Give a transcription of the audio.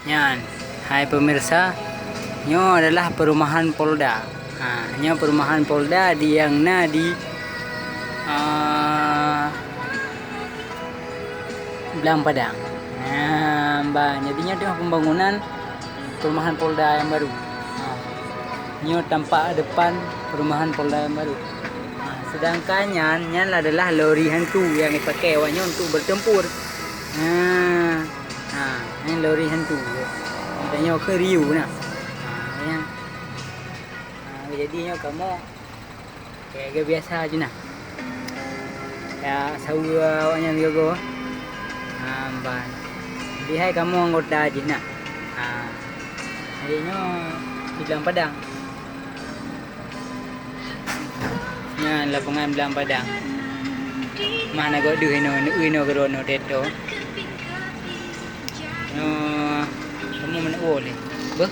Yan. Hai pemirsa, nyo adalah perumahan Polda. Nyo perumahan Polda di yang di Belang Padang. Jadinya tengah pembangunan perumahan Polda yang baru. Nyo tampak depan perumahan Polda yang baru. Sedangkan nyan adalah lori hantu yang dipakai awaknya untuk bertempur. Ini lori hantu. Tanya ke Riu nak. Jadinya kamu kayak biasa aja nah. Ya sawa awaknya juga. Ban. Jadi hai kamu anggota aja nak. Jadinya di Belang Padang. Yan lapangan Belang Padang. Mana kau duh ino kerono dedo. Kamu mana boleh? Beh.